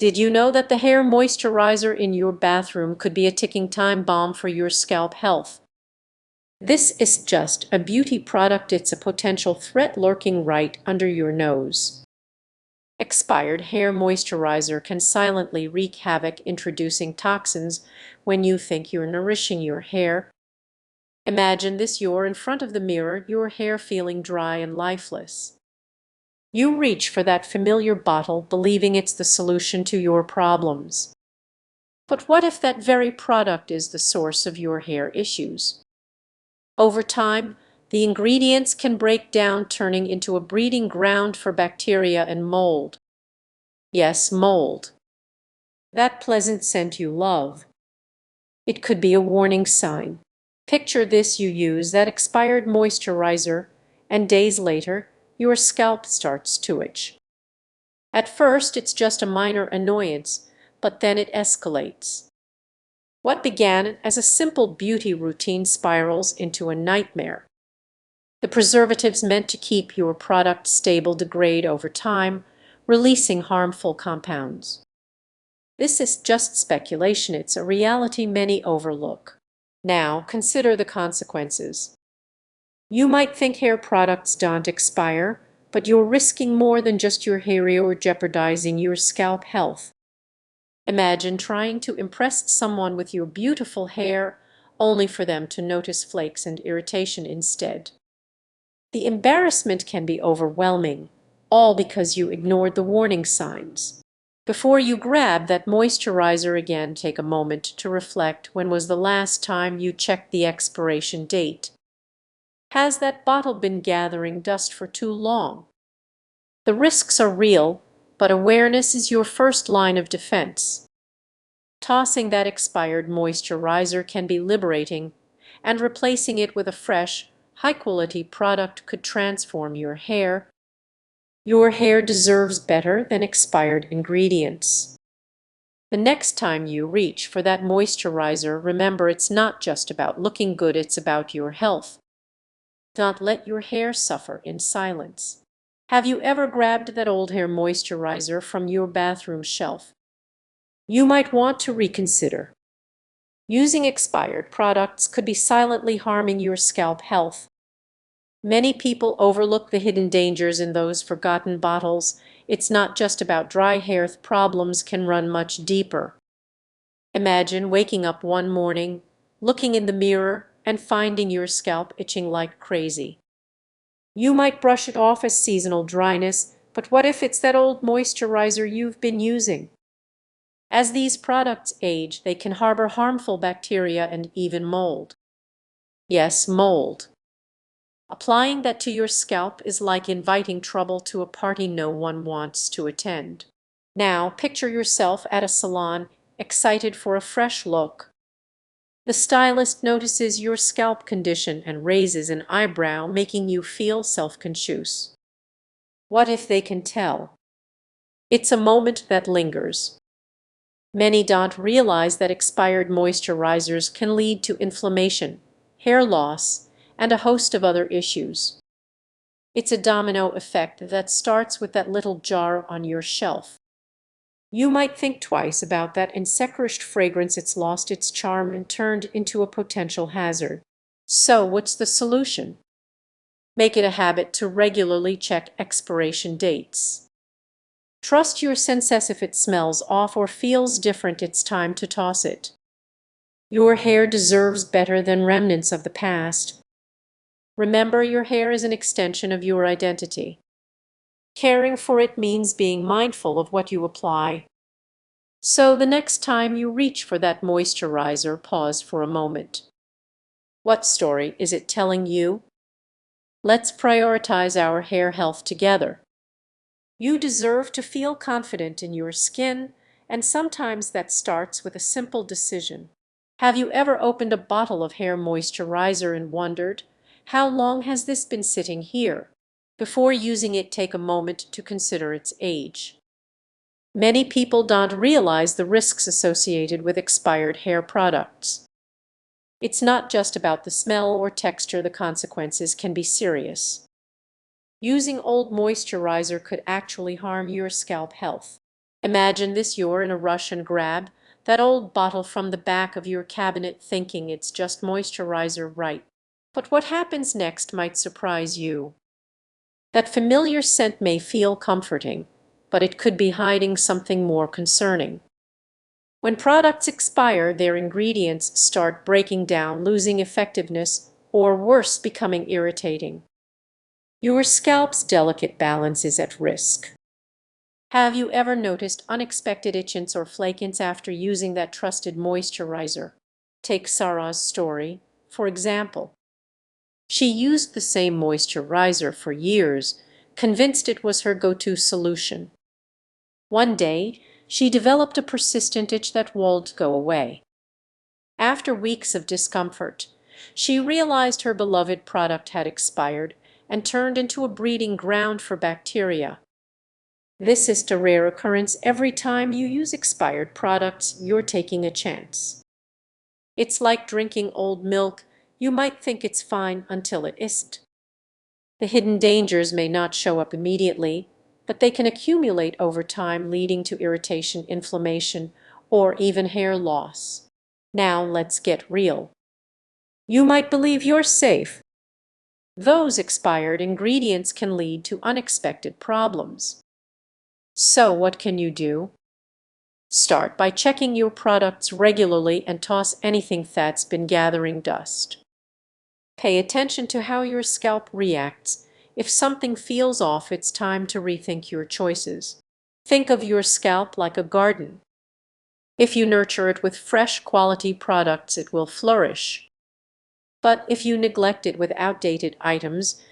Did you know that the hair moisturizer in your bathroom could be a ticking time bomb for your scalp health? This is just a beauty product, it's a potential threat lurking right under your nose. Expired hair moisturizer can silently wreak havoc, introducing toxins when you think you're nourishing your hair. Imagine this: you're in front of the mirror, your hair feeling dry and lifeless. You reach for that familiar bottle, believing it's the solution to your problems. But what if that very product is the source of your hair issues? Over time, the ingredients can break down, turning into a breeding ground for bacteria and mold. Yes, mold. That pleasant scent you love. It could be a warning sign. Picture this: you use that expired moisturizer, and days later, your scalp starts to itch. At first, it's just a minor annoyance, but then it escalates. What began as a simple beauty routine spirals into a nightmare. The preservatives meant to keep your product stable degrade over time, releasing harmful compounds. This is just speculation, it's a reality many overlook. Now, consider the consequences. You might think hair products don't expire, but you're risking more than just your hair or jeopardizing your scalp health. Imagine trying to impress someone with your beautiful hair, only for them to notice flakes and irritation instead. The embarrassment can be overwhelming, all because you ignored the warning signs. Before you grab that moisturizer again, take a moment to reflect: when was the last time you checked the expiration date? Has that bottle been gathering dust for too long? The risks are real, but awareness is your first line of defense. Tossing that expired moisturizer can be liberating, and replacing it with a fresh, high-quality product could transform your hair. Your hair deserves better than expired ingredients. The next time you reach for that moisturizer, remember it's not just about looking good, it's about your health. Don't let your hair suffer in silence. Have you ever grabbed that old hair moisturizer from your bathroom shelf? You might want to reconsider. Using expired products could be silently harming your scalp health. Many people overlook the hidden dangers in those forgotten bottles. It's not just about dry hair, problems can run much deeper. Imagine waking up one morning, looking in the mirror, and finding your scalp itching like crazy. You might brush it off as seasonal dryness, but what if it's that old moisturizer you've been using? As these products age, they can harbor harmful bacteria and even mold. Yes, mold. Applying that to your scalp is like inviting trouble to a party no one wants to attend. Now, picture yourself at a salon, excited for a fresh look. The stylist notices your scalp condition and raises an eyebrow, making you feel self-conscious. What if they can tell? It's a moment that lingers. Many don't realize that expired moisturizers can lead to inflammation, hair loss, and a host of other issues. It's a domino effect that starts with that little jar on your shelf. You might think twice about that ensecrist fragrance. It's lost its charm and turned into a potential hazard. So what's the solution? Make it a habit to regularly check expiration dates. Trust your senses. If it smells off or feels different, it's time to toss it. Your hair deserves better than remnants of the past. Remember, your hair is an extension of your identity. Caring for it means being mindful of what you apply. So the next time you reach for that moisturizer, pause for a moment. What story is it telling you? Let's prioritize our hair health together. You deserve to feel confident in your skin, and sometimes that starts with a simple decision. Have you ever opened a bottle of hair moisturizer and wondered, how long has this been sitting here? Before using it, take a moment to consider its age. Many people don't realize the risks associated with expired hair products. It's not just about the smell or texture, the consequences can be serious. Using old moisturizer could actually harm your scalp health. Imagine this: you're in a rush and grab that old bottle from the back of your cabinet thinking it's just moisturizer, right? But what happens next might surprise you. That familiar scent may feel comforting, but it could be hiding something more concerning. When products expire, their ingredients start breaking down, losing effectiveness, or worse, becoming irritating. Your scalp's delicate balance is at risk. Have you ever noticed unexpected itches or flake-ins after using that trusted moisturizer? Take Sarah's story, for example. She used the same moisturizer for years, convinced it was her go-to solution. One day, she developed a persistent itch that won't go away. After weeks of discomfort, she realized her beloved product had expired and turned into a breeding ground for bacteria. This is a rare occurrence. Every time you use expired products, you're taking a chance. It's like drinking old milk. You might think it's fine until it isn't. The hidden dangers may not show up immediately, but they can accumulate over time, leading to irritation, inflammation, or even hair loss. Now let's get real. You might believe you're safe. Those expired ingredients can lead to unexpected problems. So what can you do? Start by checking your products regularly and toss anything that's been gathering dust. Pay attention to how your scalp reacts. If something feels off, it's time to rethink your choices. Think of your scalp like a garden. If you nurture it with fresh, quality products, it will flourish. But if you neglect it with outdated items,